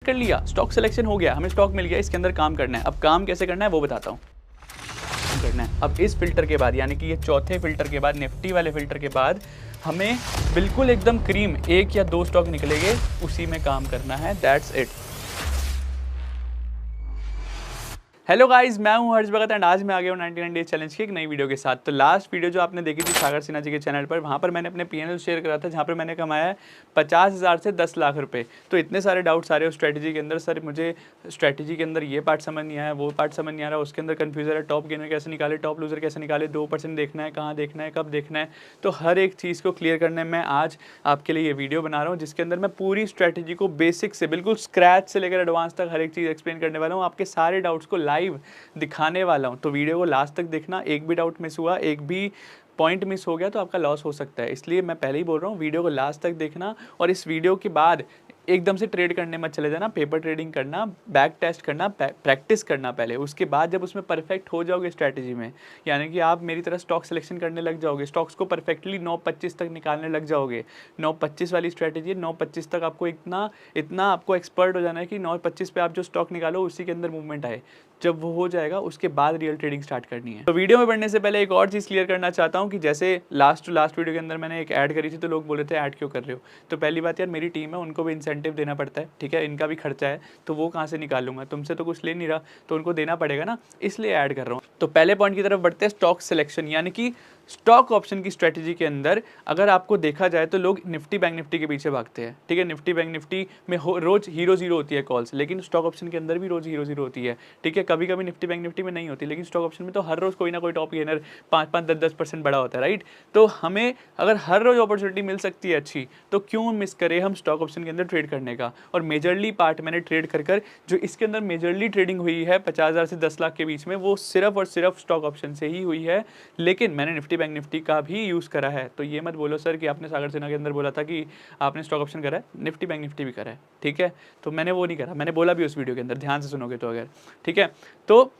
कर लिया, stock selection हो गया, हमें स्टॉक मिल गया, इसके अंदर काम करना है। अब काम कैसे करना है वो बताता हूँ करना है। अब इस फिल्टर के बाद, यानी कि ये चौथे फिल्टर के बाद, निफ्टी वाले फिल्टर के बाद हमें बिल्कुल एकदम क्रीम 1 या 2 स्टॉक निकलेंगे, उसी में काम करना है। That's it. हेलो गाइस, मैं हूं हर्ष भगत एंड आज मैं आ गया हूं 99 डेज चैलेंज की एक नई वीडियो के साथ। तो लास्ट वीडियो जो आपने देखी थी सागर सिन्हा जी के चैनल पर, वहां पर मैंने अपने पीएनएल शेयर करा था, जहां पर मैंने कमाया है 50,000 से 10 लाख रुपए। तो इतने सारे डाउट्स आ रहे हो स्ट्रैटेजी के अंदर, सर मुझे स्ट्रैटेजी के अंदर ये पार्ट समझ नहीं आया, वो पार्ट समझ नहीं आ रहा, उसके अंदर कन्फ्यूजन है, टॉप गेनर कैसे निकाले, टॉप लूजर कैसे निकाले, 2% देखना है, कहाँ देखना है, कब देखना है। तो हर एक चीज़ को क्लियर करने में आज आपके लिए ये वीडियो बना रहा हूँ, जिसके अंदर मैं पूरी स्ट्रैटेजी को बेसिक से बिल्कुल स्क्रैच से लेकर एडवांस तक हर एक चीज़ एक्सप्लेन करने वाला हूँ, आपके सारे डाउट्स को लाइव दिखाने वाला हूं। तो वीडियो को लास्ट तक देखना, एक भी डाउट मिस हुआ, एक भी पॉइंट मिस हो गया तो आपका लॉस हो सकता है, इसलिए मैं पहले ही बोल रहा हूँ वीडियो को लास्ट तक देखना। और इस वीडियो के बाद एकदम से ट्रेड करने मत चले जाना, पेपर ट्रेडिंग करना, बैक टेस्ट करना, प्रैक्टिस करना पहले। उसके बाद जब उसमें परफेक्ट हो जाओगे स्ट्रैटेजी में, यानी कि आप मेरी तरह स्टॉक सिलेक्शन करने लग जाओगे, स्टॉक्स को परफेक्टली 9.25 तक निकालने लग जाओगे। 9.25 वाली स्ट्रैटेजी है, 9.25 तक आपको इतना आपको एक्सपर्ट हो जाना है कि 9.25 पे आप जो स्टॉक निकालो उसी के अंदर मूवमेंट आए। जब वो हो जाएगा उसके बाद रियल ट्रेडिंग स्टार्ट करनी है। तो वीडियो में बढ़ने से पहले एक और चीज़ क्लियर करना चाहता हूँ कि जैसे लास्ट वीडियो के अंदर मैंने एक ऐड करी थी, तो लोग बोल रहे थे ऐड क्यों कर रहे हो। तो पहली बात यार, मेरी टीम है, उनको भी इंसेंटिव देना पड़ता है, ठीक है, इनका भी खर्चा है, तो वो कहाँ से निकालूंगा, तुमसे तो कुछ ले नहीं रहा, तो उनको देना पड़ेगा ना, इसलिए ऐड कर रहा हूँ। तो पहले पॉइंट की तरफ बढ़ते हैं, स्टॉक सिलेक्शन, यानी कि स्टॉक ऑप्शन की स्ट्रेटजी के अंदर अगर आपको देखा जाए तो लोग निफ्टी बैंक निफ्टी के पीछे भागते हैं, ठीक है। निफ्टी बैंक निफ्टी में रोज हीरो जीरो होती है कॉल्स, लेकिन स्टॉक ऑप्शन के अंदर भी रोज हीरो जीरो होती है, ठीक है। कभी कभी निफ्टी बैंक निफ्टी में नहीं होती, लेकिन स्टॉक ऑप्शन में तो हर रोज कोई ना कोई टॉप गेनर 5-5, 10-10% बड़ा होता है, राइट। तो हमें अगर हर रोज अपॉर्चुनिटी मिल सकती है अच्छी, तो क्यों मिस करें हम स्टॉक ऑप्शन के अंदर ट्रेड करने का। और मेजरली पार्ट मैंने ट्रेड कर जो इसके अंदर मेजरली ट्रेडिंग हुई है 50,000 से 10 लाख के बीच में, वो सिर्फ और सिर्फ स्टॉक ऑप्शन से ही हुई है। लेकिन मैंने निफ्टी बैंक निफ्टी का भी यूज़ करा है, तो ये मत बोलो सर कि आपने सागर सिन्हा के अंदर बोला था कि आपने स्टॉक ऑप्शन करा है, निफ्टी बैंक निफ्टी भी करा है, ठीक है। तो मैंने वो नहीं करा, मैंने बोला भी उस वीडियो के अंदर, ध्यान से सुनोगे तो अगर, ठीक है। तो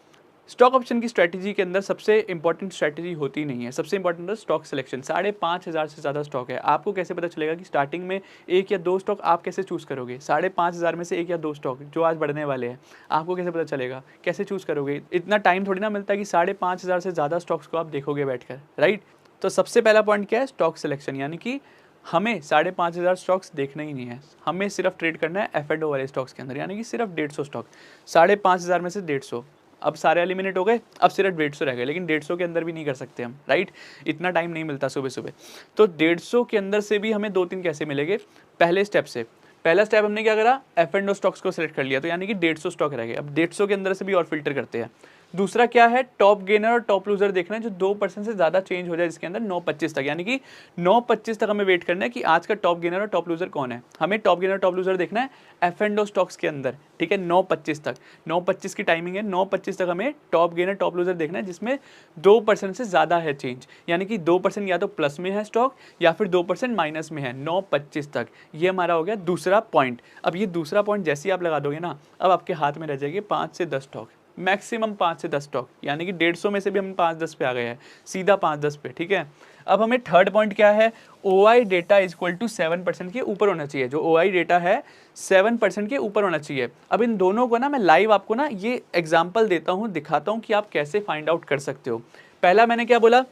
स्टॉक ऑप्शन की स्ट्रैटेजी के अंदर सबसे इंपॉर्टेंट स्ट्रैटेजी होती नहीं है, सबसे इंपॉर्टेंट है स्टॉक सिलेक्शन। 5,500 से ज़्यादा स्टॉक है, आपको कैसे पता चलेगा कि स्टार्टिंग में 1 या 2 स्टॉक आप कैसे चूज़ करोगे। 5,500 में से 1 या 2 स्टॉक जो आज बढ़ने वाले हैं, आपको कैसे पता चलेगा, कैसे चूज़ करोगे। इतना टाइम थोड़ी ना मिलता है कि 5,500 से ज़्यादा स्टॉक्स को आप देखोगे बैठकर, राइट। तो सबसे पहला पॉइंट क्या है, स्टॉक सिलेक्शन, यानी कि हमें 5,500 स्टॉक्स देखना ही नहीं है, हमें सिर्फ ट्रेड करना है F&O वाले स्टॉक्स के अंदर, यानी कि सिर्फ 150 स्टॉक। 5,500 में से 150, अब सारे एलिमिनेट हो गए, अब सिर्फ 150 रह गए, लेकिन 150 के अंदर भी नहीं कर सकते हम, राइट। इतना टाइम नहीं मिलता सुबह सुबह। तो 150 के अंदर से भी हमें 2-3 कैसे मिलेंगे, पहले स्टेप से। पहला स्टेप हमने क्या करा, F&O स्टॉक्स को सिलेक्ट कर लिया, तो यानी कि 150 स्टॉक रह गए। अब 150 के अंदर से भी और फिल्टर करते हैं। दूसरा क्या है, टॉप गेनर और टॉप लूजर देखना है जो 2% से ज़्यादा चेंज हो जाए, इसके अंदर 9.25 तक, यानी कि 9.25 तक हमें वेट करना है कि आज का टॉप गेनर और टॉप लूजर कौन है। हमें टॉप गेनर टॉप लूजर देखना है F&O स्टॉक्स के अंदर, ठीक है। 9.25 तक, 9.25 की टाइमिंग है, 9.25 तक हमें टॉप गेनर टॉप लूजर देखना है जिसमें 2% से ज़्यादा है चेंज, यानी कि 2% या तो प्लस में है स्टॉक या फिर 2% माइनस में है, 9.25 तक। ये हमारा हो गया दूसरा पॉइंट। अब ये दूसरा पॉइंट जैसे ही आप लगा दोगे ना, अब आपके हाथ में रह जाएगी 5 से 10 स्टॉक, मैक्सिमम 5 से 10 स्टॉक, यानी कि 150 में से भी हम 5-10 पे आ गए हैं, सीधा 5-10 पे, ठीक है। अब हमें थर्ड पॉइंट क्या है, OI डेटा इक्वल टू 7% के ऊपर होना चाहिए। जो OI डेटा है 7% के ऊपर होना चाहिए। अब इन दोनों को ना मैं लाइव आपको ना ये एग्जांपल देता हूँ, दिखाता हूँ कि आप कैसे फाइंड आउट कर सकते हो। पहला मैंने क्या बोला,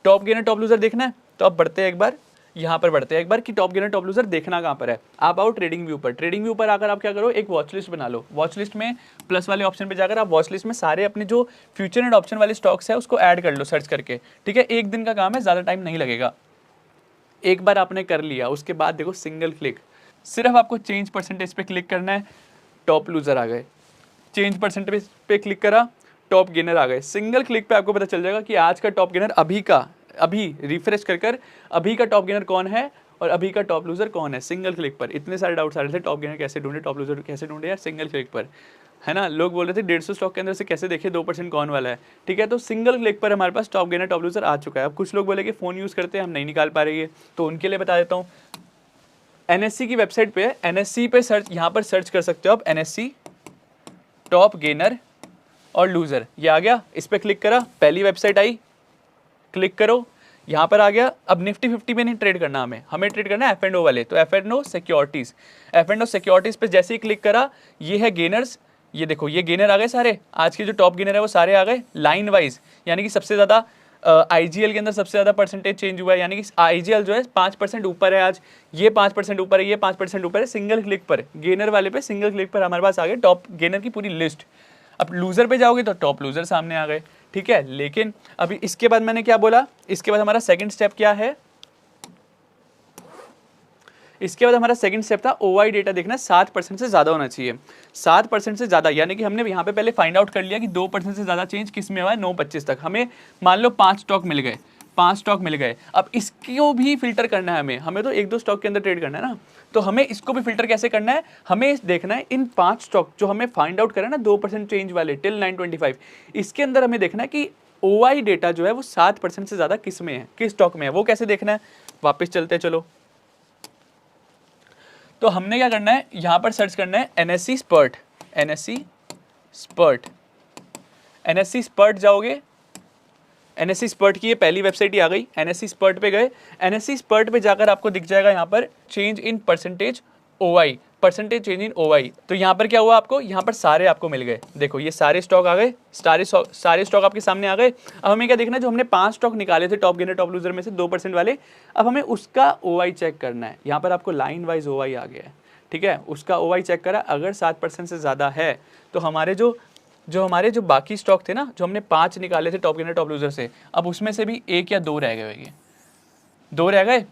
टॉप गेनर टॉप लूजर देखना है, तो आप बढ़ते हैं एक बार, यहाँ पर बढ़ते हैं एक बार कि टॉप गेनर टॉप लूजर देखना कहाँ पर है। आप आओ ट्रेडिंग व्यू पर, ट्रेडिंग व्यू पर आकर आप क्या करो, एक वॉच लिस्ट बना लो। वॉच लिस्ट में प्लस वाले ऑप्शन पे जाकर आप वॉच लिस्ट में सारे अपने जो फ्यूचर एंड ऑप्शन वाले स्टॉक्स है उसको ऐड कर लो सर्च करके, ठीक है। एक दिन का काम है, ज़्यादा टाइम नहीं लगेगा। एक बार आपने कर लिया, उसके बाद देखो सिंगल क्लिक, सिर्फ आपको चेंज परसेंटेज पे क्लिक करना है, टॉप लूजर आ गए। चेंज परसेंटेज पे क्लिक करा, टॉप गेनर आ गए। सिंगल क्लिक पे आपको पता चल जाएगा कि आज का टॉप गेनर अभी रिफ्रेश कर अभी का टॉप गेनर कौन है और अभी का टॉप लूजर कौन है, सिंगल क्लिक पर। इतने सारे डाउट्स आ रहे थे, टॉप गेनर कैसे ढूंढे, टॉप लूजर कैसे ढूंढे यार, सिंगल क्लिक पर, है ना। लोग बोल रहे थे 150 स्टॉक के अंदर से कैसे देखे 2% कौन वाला है, ठीक है। तो सिंगल क्लिक पर हमारे पास टॉप गेनर टॉप लूजर आ चुका है। अब कुछ लोग बोले कि फ़ोन यूज़ करते हैं हम नहीं निकाल पा रही है, तो उनके लिए बता देता हूँ। NSE की वेबसाइट पे, NSE पे सर्च, यहाँ पर सर्च कर सकते हो आप, NSE टॉप गेनर और लूजर, ये आ गया। इस पर क्लिक करा, पहली वेबसाइट आई, क्लिक करो, यहाँ पर आ गया। अब निफ्टी 50 में नहीं ट्रेड करना, हमें ट्रेड करना है F&O वाले, तो F&O सिक्योरिटीज़, F&O सिक्योरिटीज़ पे जैसे ही क्लिक करा, ये है गेनर्स, ये देखो ये गेनर आ गए सारे, आज के जो टॉप गेनर है वो सारे आ गए लाइन वाइज, यानी कि सबसे ज़्यादा IGL के अंदर सबसे ज़्यादा परसेंटेज चेंज हुआ है, यानी कि IGL जो है 5% ऊपर है आज, ये 5% ऊपर है, ये 5% ऊपर है, सिंगल क्लिक पर गेनर वाले पे सिंगल क्लिक पर हमारे पास आ गए टॉप गेनर की पूरी लिस्ट। अब लूज़र पे जाओगे तो टॉप लूज़र सामने आ गए, ठीक है। लेकिन अभी इसके बाद मैंने क्या बोला, इसके बाद हमारा सेकंड स्टेप क्या है, इसके बाद हमारा सेकंड स्टेप था OI डेटा देखना 7% से ज़्यादा होना चाहिए, 7% से ज़्यादा, यानी कि हमने यहाँ पे पहले फाइंड आउट कर लिया कि 2% से ज़्यादा चेंज किस में हुआ है 9:25 तक। हमें मान लो 5 स्टॉक मिल गए, 5 स्टॉक मिल गए, अब इसको भी फिल्टर करना है हमें तो 1-2 स्टॉक के अंदर ट्रेड करना है ना, तो हमें इसको भी फिल्टर कैसे करना है, हमें देखना है इन 5 स्टॉक जो हमें फाइंड आउट करा ना 2% चेंज वाले टिल 925, इसके अंदर हमें देखना है कि OI डेटा जो है वो 7% से ज़्यादा किस में है, किस स्टॉक में है, वो कैसे देखना है। वापस चलते चलो, तो हमने क्या करना है, यहाँ पर सर्च करना है NSE spurt, NSE spurt, NSE spurt जाओगे, NSE स्पर्ट की ये पहली वेबसाइट ही आ गई, NSE स्पर्ट पे गए, NSE स्पर्ट पे जाकर आपको दिख जाएगा यहाँ पर change in percentage OI, percentage change in OI। तो यहाँ पर क्या हुआ आपको, यहाँ पर सारे आपको मिल गए, देखो ये सारे स्टॉक आ गए, सारे स्टॉक आपके सामने आ गए। अब हमें क्या देखना है, जो हमने 5 स्टॉक निकाले थे टॉप गेनर टॉप लूजर में से 2% वाले, अब हमें उसका OI चेक करना है। यहाँ पर आपको लाइन वाइज OI आ गया है, ठीक है, उसका OI चेक करा, अगर 7% से ज़्यादा है तो हमारे जो बाकी स्टॉक थे ना, जो हमने 5 निकाले थे टॉप गेनर टॉप लूजर से, अब उसमें से भी 1 या 2 रह गए होंगे, 2 रह गए।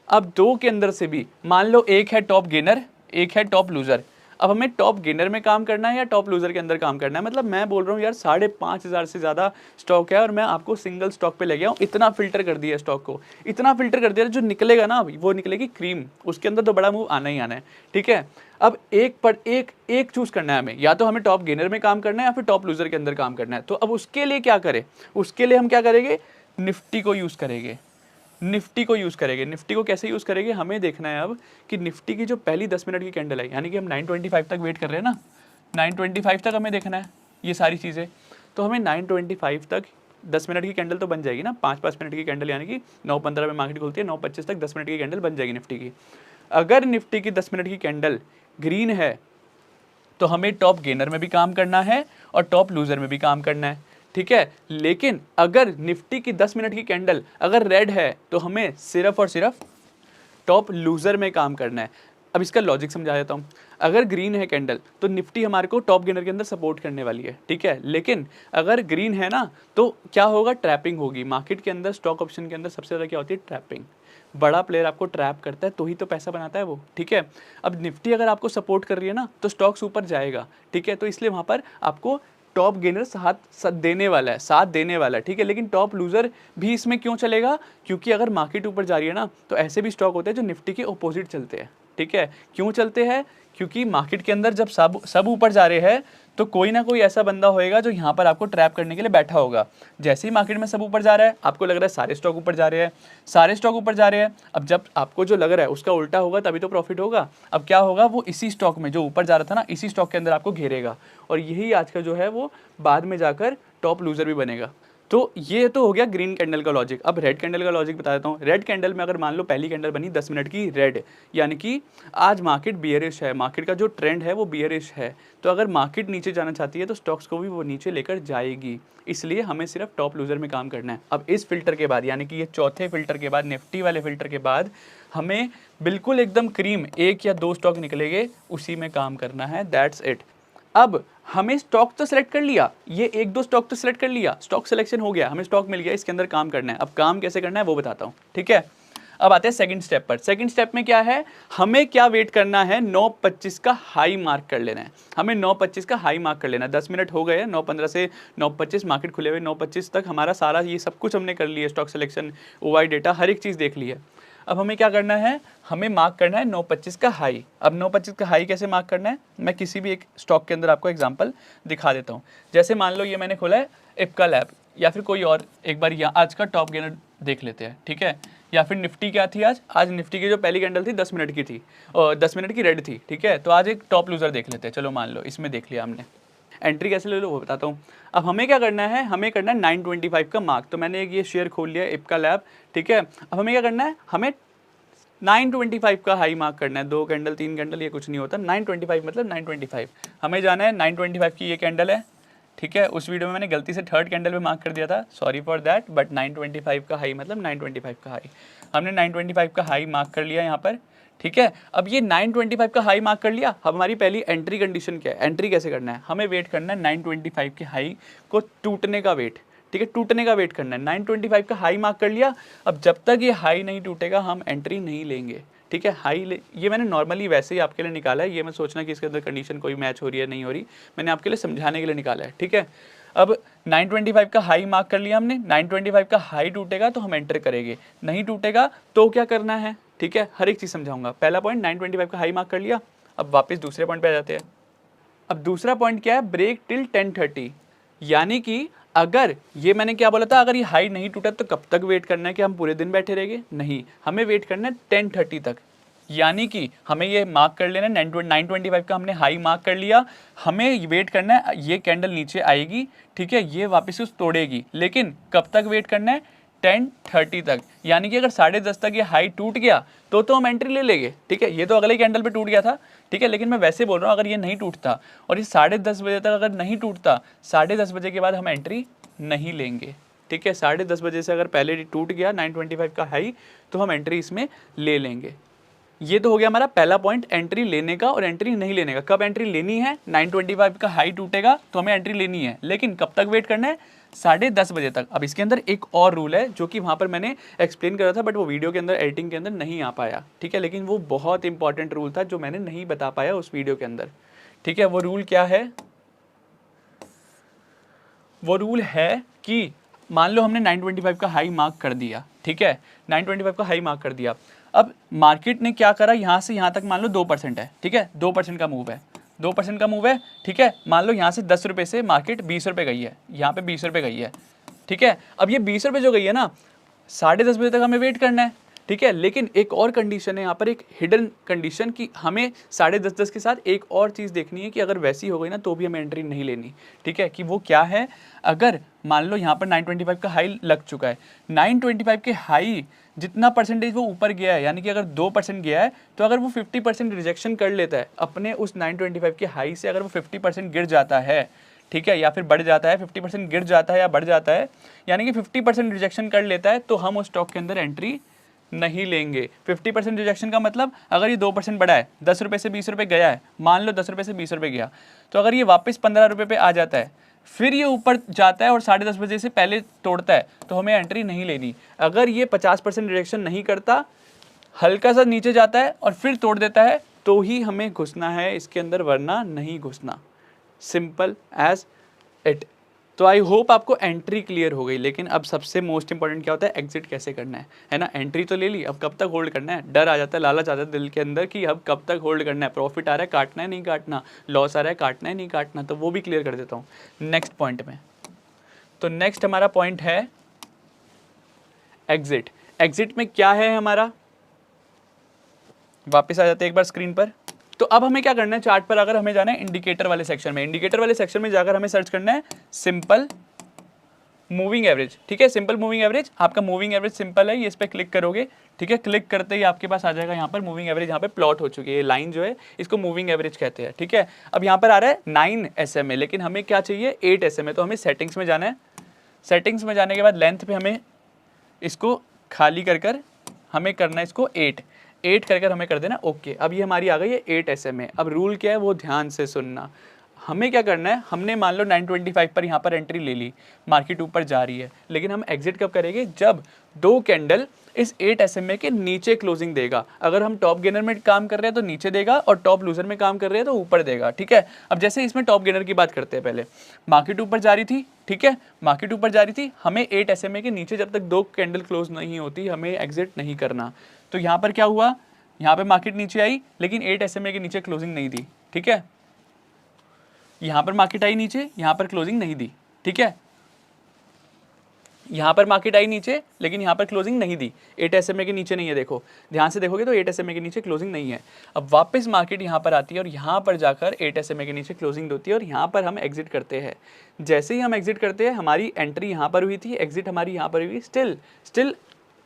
अब 2 के अंदर से भी मान लो 1 है टॉप गेनर, 1 है टॉप लूजर, अब हमें टॉप गेनर में काम करना है या टॉप लूजर के अंदर काम करना है। मतलब मैं बोल रहा हूँ यार 5,500 से ज़्यादा स्टॉक है और मैं आपको सिंगल स्टॉक पे ले गया हूँ, इतना फिल्टर कर दिया स्टॉक को, इतना फिल्टर कर दिया, जो निकलेगा ना वो निकलेगी क्रीम, उसके अंदर तो बड़ा मूव आना ही आना है, ठीक है। अब एक पर एक चूज करना है हमें, या तो हमें टॉप गेनर में काम करना है या फिर टॉप लूजर के अंदर काम करना है। तो अब उसके लिए क्या करें, उसके लिए हम क्या करेंगे, निफ्टी को यूज़ करेंगे, निफ्टी को यूज़ करेंगे। निफ्टी को कैसे यूज़ करेंगे, हमें देखना है अब कि निफ्टी की जो पहली 10 मिनट की कैंडल है, यानी कि हम 925 तक वेट कर रहे हैं ना, 925 तक हमें देखना है ये सारी चीज़ें, तो हमें 925 तक 10 मिनट की कैंडल तो बन जाएगी ना, 5-5 मिनट की कैंडल, यानी कि 9:15 में मार्केट खुलती है, 9:25 तक 10 मिनट की कैंडल बन जाएगी निफ्टी की। अगर निफ्टी की 10 मिनट की कैंडल ग्रीन है तो हमें टॉप गेनर में भी काम करना है और टॉप लूजर में भी काम करना है, ठीक है। लेकिन अगर निफ्टी की 10 मिनट की कैंडल अगर रेड है तो हमें सिर्फ और सिर्फ टॉप लूजर में काम करना है। अब इसका लॉजिक समझा देता हूँ। अगर ग्रीन है कैंडल तो निफ्टी हमारे को टॉप गेनर के अंदर सपोर्ट करने वाली है, ठीक है। लेकिन अगर ग्रीन है ना तो क्या होगा, ट्रैपिंग होगी मार्केट के अंदर। स्टॉक ऑप्शन के अंदर सबसे ज़्यादा क्या होती है, ट्रैपिंग। बड़ा प्लेयर आपको ट्रैप करता है तो ही तो पैसा बनाता है वो, ठीक है। अब निफ्टी अगर आपको सपोर्ट कर रही है ना तो स्टॉक्स ऊपर जाएगा, ठीक है। तो इसलिए वहाँ पर आपको टॉप गेनर साथ देने वाला है, ठीक है। लेकिन टॉप लूजर भी इसमें क्यों चलेगा, क्योंकि अगर मार्केट ऊपर जा रही है ना तो ऐसे भी स्टॉक होते हैं जो निफ्टी के ऑपोजिट चलते हैं, ठीक है। क्यों चलते हैं, क्योंकि मार्केट के अंदर जब सब ऊपर जा रहे हैं तो कोई ना कोई ऐसा बंदा होएगा जो यहाँ पर आपको ट्रैप करने के लिए बैठा होगा। जैसे ही मार्केट में सब ऊपर जा रहा है, आपको लग रहा है सारे स्टॉक ऊपर जा रहे हैं, सारे स्टॉक ऊपर जा रहे हैं। अब जब आपको जो लग रहा है उसका उल्टा होगा तभी तो प्रॉफिट होगा। अब क्या होगा, वो इसी स्टॉक में जो ऊपर जा रहा था ना, इसी स्टॉक के अंदर आपको घेरेगा और यही आज का जो है वो बाद में जाकर टॉप लूजर भी बनेगा। तो ये तो हो गया ग्रीन कैंडल का लॉजिक। अब रेड कैंडल का लॉजिक बता देता हूँ। रेड कैंडल में अगर मान लो पहली कैंडल बनी 10 मिनट की रेड, यानी कि आज मार्केट बियरिश है, मार्केट का जो ट्रेंड है वो बियरिश है। तो अगर मार्केट नीचे जाना चाहती है तो स्टॉक्स को भी वो नीचे लेकर जाएगी, इसलिए हमें सिर्फ टॉप लूजर में काम करना है। अब इस फिल्टर के बाद, यानी कि ये चौथे फिल्टर के बाद, निफ्टी वाले फिल्टर के बाद, हमें बिल्कुल एकदम क्रीम 1 या 2 स्टॉक निकलेंगे, उसी में काम करना है, दैट्स इट। अब हमें स्टॉक तो सिलेक्ट कर लिया, ये 1-2 स्टॉक तो सिलेक्ट कर लिया, स्टॉक सिलेक्शन हो गया, हमें स्टॉक मिल गया, इसके अंदर काम करना है। अब काम कैसे करना है वो बताता हूँ, ठीक है। अब आते हैं सेकंड स्टेप पर। सेकंड स्टेप में क्या है, हमें क्या वेट करना है, 9:25 का हाई मार्क कर लेना है। हमें 9:25 का हाई मार्क कर लेना है। 10 मिनट हो गए हैं, 9:15 से 9:25 मार्केट खुले हुए, 9:25 तक हमारा सारा ये सब कुछ हमने कर लिया, स्टॉक सिलेक्शन, OI डेटा, हर एक चीज़ देख ली है। अब हमें क्या करना है, हमें मार्क करना है 9:25 का हाई। अब 9:25 का हाई कैसे मार्क करना है, मैं किसी भी एक स्टॉक के अंदर आपको एग्जांपल दिखा देता हूँ। जैसे मान लो ये मैंने खोला है इप्का लैब, या फिर कोई और, एक बार यहाँ आज का टॉप गेनर देख लेते हैं, ठीक है। या फिर निफ्टी क्या थी आज निफ्टी की जो पहली कैंडल थी 10 मिनट की थी और 10 मिनट की रेड थी, ठीक है। तो आज एक टॉप लूजर देख लेते हैं, चलो मान लो इसमें देख लिया हमने, एंट्री कैसे ले लो वो बताता हूँ। अब हमें क्या करना है, हमें करना है 925 का मार्क। तो मैंने एक ये शेयर खोल लिया इप्का लैब, ठीक है। अब हमें क्या करना है, हमें 925 का हाई मार्क करना है। 2 कैंडल 3 कैंडल ये कुछ नहीं होता, 925 मतलब 925 हमें जाना है। 925 की ये कैंडल है, ठीक है। उस वीडियो में मैंने गलती से थर्ड कैंडल पे मार्क कर दिया था, सॉरी फॉर दैट, बट 925 का हाई मतलब 925 का हाई। हमने 925 का हाई मार्क कर लिया यहाँ पर, ठीक है। अब ये 925 का हाई मार्क कर लिया, अब हमारी पहली एंट्री कंडीशन क्या है, एंट्री कैसे करना है, हमें वेट करना है 925 के हाई को टूटने का वेट, ठीक है, टूटने का वेट करना है। 925 का हाई मार्क कर लिया, अब जब तक ये हाई नहीं टूटेगा हम एंट्री नहीं लेंगे, ठीक है। हाई ये मैंने नॉर्मली वैसे ही आपके लिए निकाला है, ये मैं सोचना कि इसके अंदर कंडीशन कोई मैच हो रही है नहीं हो रही, मैंने आपके लिए समझाने के लिए निकाला है, ठीक है। अब 925 का हाई मार्क कर लिया हमने, 925 का हाई टूटेगा तो हम एंटर करेंगे, नहीं टूटेगा तो क्या करना है, ठीक है। हर एक चीज़ समझाऊंगा। पहला पॉइंट 925 का हाई मार्क कर लिया, अब वापस दूसरे पॉइंट पे आ जाते हैं। अब दूसरा पॉइंट क्या है, ब्रेक टिल 1030, यानी कि अगर ये मैंने क्या बोला था, अगर ये हाई नहीं टूटा तो कब तक वेट करना है, कि हम पूरे दिन बैठे रहेंगे, नहीं, हमें वेट करना है 1030 तक। यानी कि हमें ये मार्क कर लेना है 925 का हमने हाई मार्क कर लिया, हमें वेट करना है ये कैंडल नीचे आएगी, ठीक है, ये वापस उस तोड़ेगी, लेकिन कब तक वेट करना है, 1030 तक। यानी कि अगर 10:30 तक ये हाई टूट गया तो हम एंट्री ले लेंगे, ठीक है। ये तो अगले कैंडल पे टूट गया था, ठीक है, लेकिन मैं वैसे बोल रहा हूँ अगर ये नहीं टूटता और ये 10:30 बजे तक अगर नहीं टूटता, 10:30 बजे के बाद हम एंट्री नहीं लेंगे, ठीक है। 10:30 बजे से अगर पहले टूट गया 925 का हाई तो हम एंट्री इसमें ले लेंगे। ये तो हो गया हमारा पहला पॉइंट, एंट्री लेने का और एंट्री नहीं लेने का। कब एंट्री लेनी है, 925 का हाई टूटेगा तो हमें एंट्री लेनी है, लेकिन कब तक वेट करना है, 10:30 बजे तक। अब इसके अंदर एक और रूल है जो कि वहाँ पर मैंने एक्सप्लेन करा था, बट वो वीडियो के अंदर एडिटिंग के अंदर नहीं आ पाया, ठीक है, लेकिन वो बहुत इंपॉर्टेंट रूल था जो मैंने नहीं बता पाया उस वीडियो के अंदर, ठीक है। वो रूल क्या है, वो रूल है कि मान लो हमने 925 का हाई मार्क कर दिया, ठीक है, 925 का हाई मार्क कर दिया। अब मार्केट ने क्या करा, यहाँ से यहाँ तक मान लो 2% है, ठीक है, 2% का मूव है, 2% का मूव है, ठीक है। मान लो यहाँ से 10 रुपये से मार्केट 20 रुपये गई है, यहाँ पे 20 रुपये गई है, ठीक है। अब ये 20 रुपये जो गई है ना, 10:30 बजे तक हमें वेट करना है, ठीक है। लेकिन एक और कंडीशन है यहाँ पर, एक हिडन कंडीशन, कि हमें 10:30 के साथ एक और चीज़ देखनी है कि अगर वैसी हो गई ना तो भी हमें एंट्री नहीं लेनी, ठीक है। कि वो क्या है, अगर मान लो यहाँ पर 925 का हाई लग चुका है, 925 के हाई जितना परसेंटेज वो ऊपर गया है, यानी कि अगर 2% गया है तो अगर वो 50% रिजेक्शन कर लेता है अपने उस 925 के हाई से, अगर वो 50% गिर जाता है, ठीक है, या फिर बढ़ जाता है, 50% गिर जाता है या बढ़ जाता है, यानी कि 50% रिजेक्शन कर लेता है, तो हम उस स्टॉक के अंदर एंट्री नहीं लेंगे। 50% रिजेक्शन का मतलब अगर ये 2% बढ़ा है, 10 रुपये से 20 रुपये गया है, मान लो 10 रुपये से 20 रुपये गया, तो अगर ये वापस 15 रुपये पे आ जाता है, फिर ये ऊपर जाता है और 10:30 बजे से पहले तोड़ता है, तो हमें एंट्री नहीं लेनी। अगर ये 50% रिजेक्शन नहीं करता, हल्का सा नीचे जाता है और फिर तोड़ देता है, तो ही हमें घुसना है इसके अंदर, वरना नहीं घुसना, सिंपल एज इट। तो आई होप आपको एंट्री क्लियर हो गई। लेकिन अब सबसे मोस्ट इंपॉर्टेंट क्या होता है, एग्जिट कैसे करना है ना। एंट्री तो ले ली, अब कब तक होल्ड करना है, डर आ जाता है, लालच आ जाता है दिल के अंदर कि अब कब तक होल्ड करना है, प्रॉफिट आ रहा है काटना है नहीं काटना, लॉस आ रहा है काटना है नहीं काटना, तो वो भी क्लियर कर देता हूँ नेक्स्ट पॉइंट में। तो नेक्स्ट हमारा पॉइंट है एग्जिट। एग्जिट में क्या है हमारा, वापस आ जाते हैं एक बार स्क्रीन पर। तो अब हमें क्या करना है, चार्ट पर अगर हमें जाना है इंडिकेटर वाले सेक्शन में, इंडिकेटर वाले सेक्शन में जाकर हमें सर्च करना है सिंपल मूविंग एवरेज, ठीक है। सिंपल मूविंग एवरेज, आपका मूविंग एवरेज सिंपल है, ये इस पर क्लिक करोगे, ठीक है। क्लिक करते ही आपके पास आ जाएगा यहाँ पर मूविंग एवरेज, यहाँ पे प्लॉट हो चुकी है, लाइन जो है इसको मूविंग एवरेज कहते हैं, ठीक है। अब यहाँ पर आ रहा है 9 SMA, लेकिन हमें क्या चाहिए 8 SMA, तो हमें सेटिंग्स में जाना है। सेटिंग्स में जाने के बाद लेंथ पे हमें इसको खाली कर हमें करना है इसको 8 कर हमें कर देना ओके। अब ये हमारी आ गई है 8 SMA। अब रूल क्या है वो ध्यान से सुनना, हमें क्या करना है, हमने मान लो 925 पर यहाँ पर एंट्री ले ली, मार्केट ऊपर जा रही है, लेकिन हम एग्जिट कब करेंगे, जब 2 कैंडल इस 8 SMA के नीचे क्लोजिंग देगा। अगर हम टॉप गेनर में काम कर रहे हैं तो नीचे देगा, और टॉप लूजर में काम कर रहे हैं तो ऊपर देगा, ठीक है। अब जैसे इसमें टॉप गेनर की बात करते हैं, पहले मार्केट ऊपर जा रही थी, ठीक है, मार्केट ऊपर जा रही थी, हमें 8 SMA के नीचे जब तक 2 कैंडल क्लोज नहीं होती हमें एग्जिट नहीं करना। तो यहाँ पर क्या हुआ, यहाँ पे मार्केट नीचे आई लेकिन 8 SMA के नीचे क्लोजिंग नहीं दी, ठीक है। यहाँ पर मार्केट आई नीचे, यहाँ पर क्लोजिंग नहीं दी, ठीक है। यहाँ पर मार्केट आई नीचे, लेकिन यहाँ पर क्लोजिंग नहीं दी, 8 SMA के नीचे नहीं है। देखो ध्यान से देखोगे तो 8 SMA के नीचे क्लोजिंग नहीं है। अब वापस मार्केट यहाँ पर आती है और यहाँ पर जाकर 8 SMA के नीचे क्लोजिंग होती है और यहाँ पर हम एग्जिट करते हैं। जैसे ही हम एग्जिट करते हैं, हमारी एंट्री यहाँ पर हुई थी, एग्जिट हमारी यहाँ पर हुई, स्टिल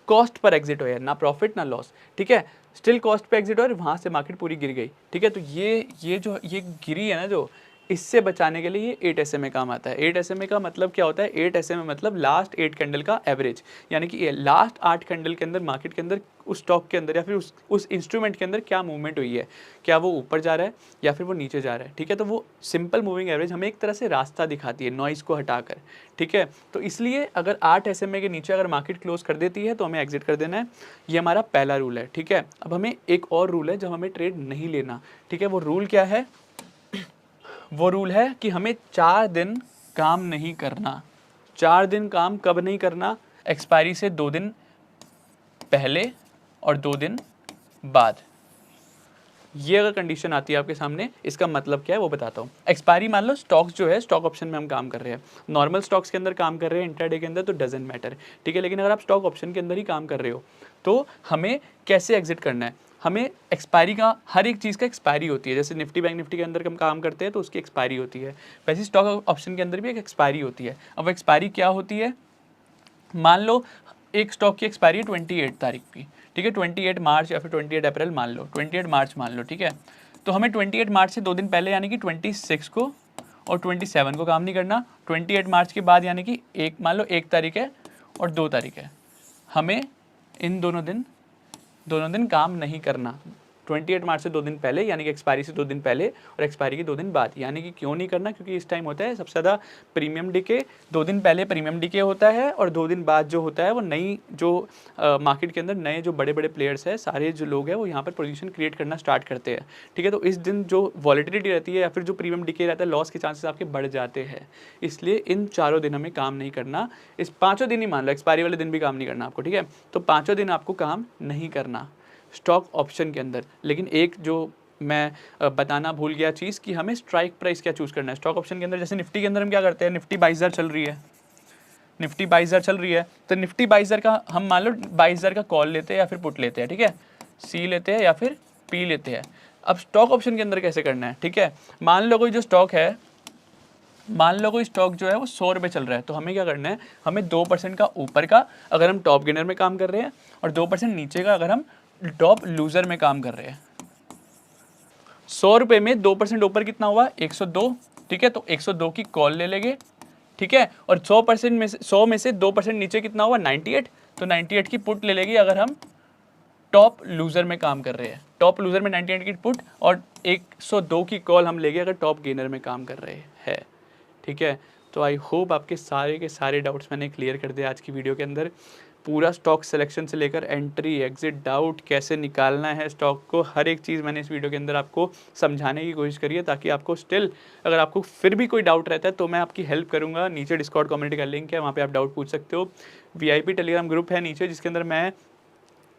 कॉस्ट पर एग्जिट हुआ है, ना प्रॉफिट ना लॉस, ठीक है, स्टिल कॉस्ट पे एग्जिट हुआ और वहाँ से मार्केट पूरी गिर गई, ठीक है। तो ये जो ये गिरी है ना, जो इससे बचाने के लिए ये 8 SMA काम आता है। 8 SMA का मतलब क्या होता है? 8 SMA मतलब लास्ट 8 कैंडल का एवरेज, यानी कि लास्ट 8 कैंडल के अंदर मार्केट के अंदर उस स्टॉक के अंदर या फिर उस इंस्ट्रूमेंट के अंदर क्या मूवमेंट हुई है, क्या वो ऊपर जा रहा है या फिर वो नीचे जा रहा है, ठीक है। तो वो सिंपल मूविंग एवरेज हमें एक तरह से रास्ता दिखाती है नॉइज़ को हटाकर, ठीक है। तो इसलिए अगर 8 SMA के नीचे अगर मार्केट क्लोज कर देती है तो हमें एग्जिट कर देना है, ये हमारा पहला रूल है, ठीक है। अब हमें एक और रूल है जब हमें ट्रेड नहीं लेना, ठीक है। वो रूल क्या है? वो रूल है कि हमें 4 दिन काम नहीं करना। 4 दिन काम कब नहीं करना? एक्सपायरी से 2 दिन पहले और 2 दिन बाद। ये अगर कंडीशन आती है आपके सामने, इसका मतलब क्या है वो बताता हूँ। एक्सपायरी मान लो स्टॉक्स जो है, स्टॉक ऑप्शन में हम काम कर रहे हैं, नॉर्मल स्टॉक्स के अंदर काम कर रहे हैं, इंट्राडे के अंदर तो डजंट मैटर, ठीक है। लेकिन अगर आप स्टॉक ऑप्शन के अंदर ही काम कर रहे हो तो हमें कैसे एग्जिट करना है? हमें एक्सपायरी का, हर एक चीज़ का एक्सपायरी होती है। जैसे निफ्टी बैंक निफ्टी के अंदर हम काम करते हैं तो उसकी एक्सपायरी होती है, वैसे स्टॉक ऑप्शन के अंदर भी एक एक्सपायरी होती है। अब एक्सपायरी क्या होती है? मान लो एक स्टॉक की एक्सपायरी है 28 तारीख की, ठीक है, 28 मार्च या फिर 28 अप्रैल मान लो, 28 मार्च मान लो, ठीक है। तो हमें 28 मार्च से 2 दिन पहले यानी कि 26 को और 27 को काम नहीं करना। 28 मार्च के बाद यानी कि मान लो 1 तारीख है और 2 तारीख है, हमें इन दोनों दिन काम नहीं करना। 28 मार्च से 2 दिन पहले यानी कि एक्सपायरी से 2 दिन पहले और एक्सपायरी के 2 दिन बाद। यानी कि क्यों नहीं करना? क्योंकि इस टाइम होता है सबसे ज़्यादा प्रीमियम डिके। 2 दिन पहले प्रीमियम डिके होता है और 2 दिन बाद जो होता है वो नई जो मार्केट के अंदर नए जो बड़े बड़े प्लेयर्स हैं, सारे जो लोग हैं वो यहाँ पर पोजीशन क्रिएट करना स्टार्ट करते हैं, ठीक है। तो इस दिन जो वॉलेटिलिटी रहती है या फिर जो प्रीमियम डिके रहता है, लॉस के चांसेस आपके बढ़ जाते हैं। इसलिए इन 4 दिन हमें काम नहीं करना। इस 5 दिन ही मान लो, एक्सपायरी वाले दिन भी काम नहीं करना आपको, ठीक है। तो 5 दिन आपको काम नहीं करना स्टॉक ऑप्शन के अंदर। लेकिन एक जो मैं बताना भूल गया चीज़ कि हमें स्ट्राइक प्राइस क्या चूज़ करना है स्टॉक ऑप्शन के अंदर। जैसे निफ्टी के अंदर हम क्या करते हैं, निफ्टी 22,000 चल रही है, निफ्टी 22,000 चल रही है, तो निफ्टी 22,000 का हम मान लो 22,000 का कॉल लेते हैं या फिर पुट लेते हैं, ठीक है, सी लेते हैं या फिर पी लेते हैं। अब स्टॉक ऑप्शन के अंदर कैसे करना है, ठीक है। मान लो कोई जो स्टॉक है, मान लो कोई स्टॉक जो है वो 100 रुपये चल रहा है, तो हमें क्या करना है, हमें 2% का ऊपर का अगर हम टॉप गेनर में काम कर रहे हैं और 2% नीचे का अगर हम टॉप लूजर में काम कर रहे हैं। 100 रुपये में 2% ऊपर कितना हुआ? 102, ठीक है। तो 102 की कॉल ले लेंगे, ठीक है। और 100% में से 100 में से 2% नीचे कितना हुआ? 98, तो 98 की पुट ले लेगी अगर हम टॉप लूजर में काम कर रहे हैं। टॉप लूजर में 98 की पुट और 102 की कॉल हम लेंगे अगर टॉप गेनर में काम कर रहे हैं, ठीक है। तो आई होप आपके सारे के सारे डाउट्स मैंने क्लियर कर दिया आज की वीडियो के अंदर। पूरा स्टॉक सिलेक्शन से लेकर एंट्री एग्जिट डाउट कैसे निकालना है स्टॉक को, हर एक चीज़ मैंने इस वीडियो के अंदर आपको समझाने की कोशिश करी है, ताकि आपको स्टिल अगर आपको फिर भी कोई डाउट रहता है तो मैं आपकी हेल्प करूंगा। नीचे डिस्कॉर्ड कम्युनिटी का लिंक है, वहाँ पे आप डाउट पूछ सकते हो। VIP टेलीग्राम ग्रुप है नीचे, जिसके अंदर मैं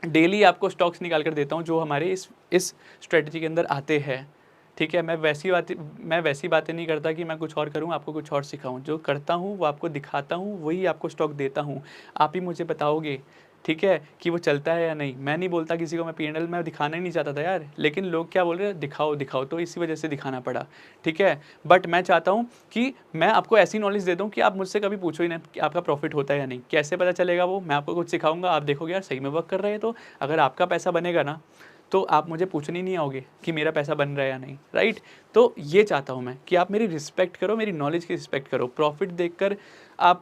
डेली आपको स्टॉक्स निकाल कर देता हूँ जो हमारे इस स्ट्रेटजी के अंदर आते हैं, ठीक है। मैं वैसी बातें नहीं करता कि मैं कुछ और करूं आपको कुछ और सिखाऊं। जो करता हूं वो आपको दिखाता हूं, वही आपको स्टॉक देता हूं। आप ही मुझे बताओगे, ठीक है, कि वो चलता है या नहीं। मैं नहीं बोलता किसी को, मैं P&L में दिखाना ही नहीं चाहता था यार, लेकिन लोग क्या बोल रहे हैं, दिखाओ दिखाओ, तो इसी वजह से दिखाना पड़ा, ठीक है। बट मैं चाहता हूँ कि मैं आपको ऐसी नॉलेज दे दूँ कि आप मुझसे कभी पूछो ही नहीं कि आपका प्रॉफिट होता है या नहीं। कैसे पता चलेगा वो? मैं आपको कुछ सिखाऊंगा, आप देखोगे यार सही में वर्क कर रहे हैं, तो अगर आपका पैसा बनेगा ना तो आप मुझे पूछने ही नहीं आओगे कि मेरा पैसा बन रहा है या नहीं, राइट। तो ये चाहता हूँ मैं कि आप मेरी रिस्पेक्ट करो, मेरी नॉलेज की रिस्पेक्ट करो। प्रॉफिट देखकर आप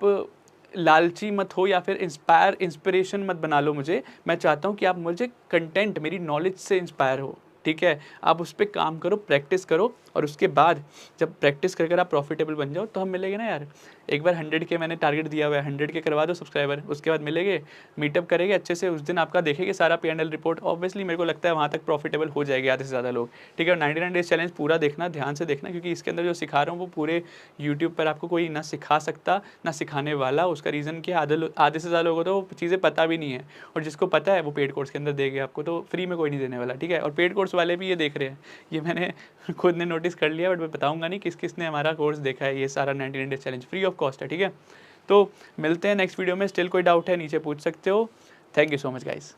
लालची मत हो या फिर इंस्पिरेशन मत बना लो मुझे। मैं चाहता हूँ कि आप मुझे कंटेंट, मेरी नॉलेज से इंस्पायर हो, ठीक है। आप उस पर काम करो, प्रैक्टिस करो, और उसके बाद जब प्रैक्टिस करके आप प्रॉफिटेबल बन जाओ तो हम मिलेंगे ना यार। एक बार 100K मैंने टारगेट दिया हुआ है, 100K करवा दो सब्सक्राइबर, उसके बाद मिलेंगे, मीटअप करेंगे अच्छे से। उस दिन आपका देखेंगे सारा P&L रिपोर्ट। ऑब्वियसली मेरे को लगता है वहाँ तक प्रॉफिटेबल हो जाएगी आधे से ज़्यादा लोग, ठीक है। और 99 डेज चैलेंज पूरा देखना, ध्यान से देखना, क्योंकि इसके अंदर जो सिखा रहा हूँ वो पूरे यूट्यूब पर आपको कोई ना सिखा सकता ना सिखाने वाला। उसका रीज़न क्या, आधे से ज़्यादा लोगों को तो वो चीज़ें पता भी नहीं है, और जिसको पता है वो पेड कोर्स के अंदर देंगे आपको, तो फ्री में कोई नहीं देने वाला, ठीक है। और पेड कोर्स वाले भी ये देख रहे हैं, ये मैंने खुद ने नोटिस कर लिया, बट मैं बताऊंगा नहीं किस किस ने हमारा कोर्स देखा है। ये सारा 99 days challenge free of cost है, ठीक है। तो मिलते हैं नेक्स्ट वीडियो में। स्टिल कोई डाउट है नीचे पूछ सकते हो। Thank you so much guys.